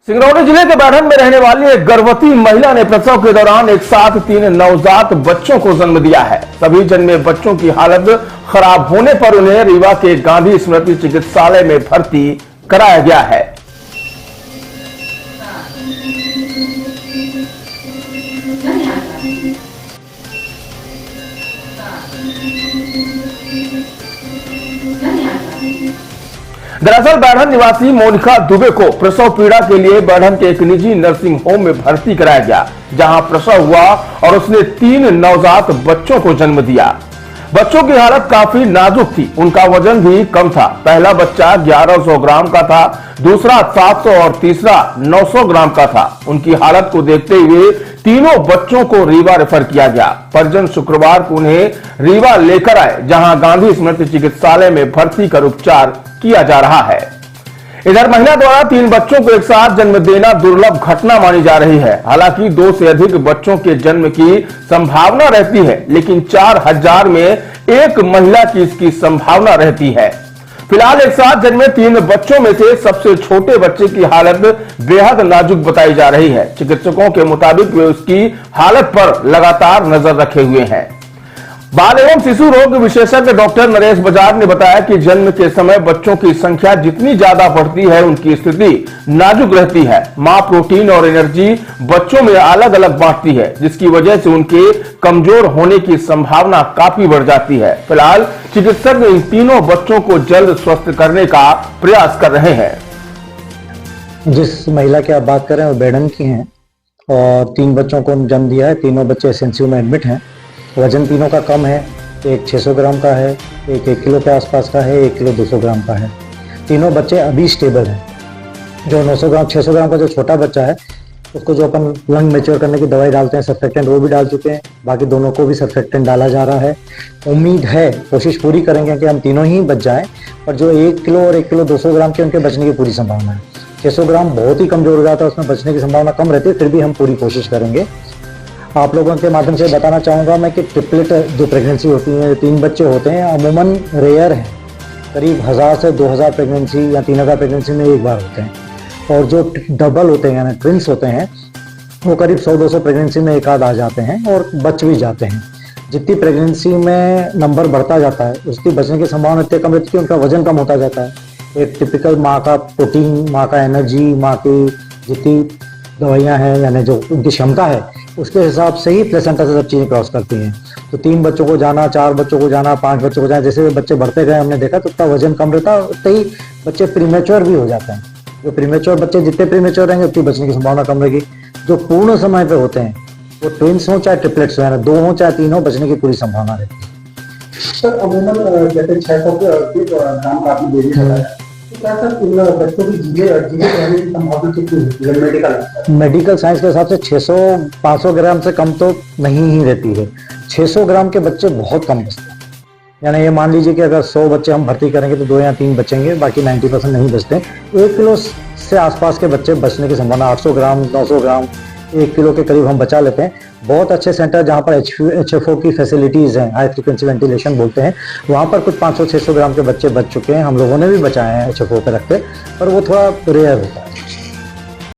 सिंगरौली जिले के बैढ़न में रहने वाली एक गर्भवती महिला ने प्रसव के दौरान एक साथ 3 नवजात बच्चों को जन्म दिया है। सभी जन्मे बच्चों की हालत खराब होने पर उन्हें रीवा के गांधी स्मृति चिकित्सालय में भर्ती कराया गया है। दरअसल बैढ़न निवासी मोनिका दुबे को प्रसव पीड़ा के लिए बैढ़न के एक निजी नर्सिंग होम में भर्ती कराया गया, जहां प्रसव हुआ और उसने 3 नवजात बच्चों को जन्म दिया। बच्चों की हालत काफी नाजुक थी, उनका वजन भी कम था। पहला बच्चा 1100 ग्राम का था, दूसरा 700 और तीसरा 900 ग्राम का था। उनकी हालत को देखते हुए तीनों बच्चों को रीवा रेफर किया गया। परिजन शुक्रवार को उन्हें रीवा लेकर आए, जहां गांधी स्मृति चिकित्सालय में भर्ती कर उपचार किया जा रहा है। इधर महिला द्वारा 3 बच्चों को एक साथ जन्म देना दुर्लभ घटना मानी जा रही है। हालांकि 2 से अधिक बच्चों के जन्म की संभावना रहती है, लेकिन 4000 में एक महिला की इसकी संभावना रहती है। फिलहाल एक साथ जन्मे 3 बच्चों में से सबसे छोटे बच्चे की हालत बेहद नाजुक बताई जा रही है। चिकित्सकों के मुताबिक वे उसकी हालत पर लगातार नजर रखे हुए हैं। बाल एवं शिशु रोग विशेषज्ञ डॉक्टर नरेश बजाज ने बताया कि जन्म के समय बच्चों की संख्या जितनी ज्यादा बढ़ती है, उनकी स्थिति नाजुक रहती है। मां प्रोटीन और एनर्जी बच्चों में अलग अलग बांटती है, जिसकी वजह से उनके कमजोर होने की संभावना काफी बढ़ जाती है। फिलहाल चिकित्सक इन तीनों बच्चों को जल्द स्वस्थ करने का प्रयास कर रहे हैं। जिस महिला की आप बात कर रहे हैं वो बैढ़न की हैं और 3 बच्चों को जन्म दिया है। तीनों बच्चे एसएनसीयू में एडमिट हैं। वजन तीनों का कम है, एक 600 ग्राम का है, एक 1 किलो के आसपास का है, 1 किलो 200 ग्राम का है। तीनों बच्चे अभी स्टेबल हैं। जो 900 ग्राम 600 ग्राम का जो छोटा बच्चा है उसको जो अपन लंग मैच्योर करने की दवाई डालते हैं सर्फेक्टेंट, वो भी डाल चुके हैं। बाकी दोनों को भी सर्फेक्टेंट डाला जा रहा है। उम्मीद है, कोशिश पूरी करेंगे कि हम तीनों ही बच जाएं, पर जो 1 किलो और 1 किलो 200 ग्राम के उनके बचने की पूरी संभावना है। 600 ग्राम बहुत ही कमजोर हो जाता है, उसमें बचने की संभावना कम रहती है, फिर भी हम पूरी कोशिश करेंगे। आप लोगों के माध्यम से बताना चाहूँगा मैं कि ट्रिपलेट जो प्रेगनेंसी होती है, 3 बच्चे होते हैं, अमूमन रेयर है। करीब 1000 से 2000 प्रेगनेंसी या 3000 प्रेगनेंसी में एक बार होते हैं। और जो डबल होते हैं यानी ट्विंस होते हैं, वो करीब 100-200 प्रेगनेंसी में एक आध आ जाते हैं और बच भी जाते हैं। जितनी प्रेगनेंसी में नंबर बढ़ता जाता है, उसकी बचने की संभावना इतनी कम रहती है कि उनका वजन कम होता जाता है। एक टिपिकल माँ का प्रोटीन, माँ का एनर्जी, माँ की जितनी दवाइयाँ हैं यानी जो उनकी क्षमता है, उसके हिसाब से ही प्लेसेंटा से सब चीज़ें क्रॉस करती हैं। तो 3 बच्चों को जाना, 4 बच्चों को जाना, 5 बच्चों को जाना, जैसे बच्चे बढ़ते गए हमने देखा तो उतना वजन कम रहता है, उतने ही बच्चे प्रीमेच्योर भी हो जाते हैं। जो प्रीमेच्योर बच्चे जितने प्रीमेच्योर रहेंगे उतनी बचने की संभावना कम रहेगी। जो पूर्ण समय पे होते हैं, वो ट्विंस हो चाहे ट्रिपलेट्स हो, यानी 2 हो चाहे 3 हो, बचने की पूरी संभावना रहती है। सर अमूमन जैसे 600 ग्राम का आपने बेबी बताया, तो क्या सर इन बच्चों की जीवे रहने की संभावना कितनी होती है मेडिकल साइंस के हिसाब से 600-500 ग्राम से कम तो नहीं ही रहती है। 600 ग्राम के बच्चे बहुत कम बचते हैं। यानी ये मान लीजिए कि अगर 100 बच्चे हम भर्ती करेंगे तो 2 या 3 बचेंगे, बाकी 90% नहीं बचते। 1 किलो से आसपास के बच्चे बचने की संभावना, 800 ग्राम 900 ग्राम 1 किलो के करीब हम बचा लेते हैं। बहुत अच्छे सेंटर जहाँ पर HFO की फैसिलिटीज हैं, हाई फ्रिक्वेंसी वेंटिलेशन बोलते हैं, वहाँ पर कुछ 500-600 ग्राम के बच्चे बच चुके हैं। हम लोगों ने भी बचाए हैं HFO पे रखते, पर वो थोड़ा रेयर होता है।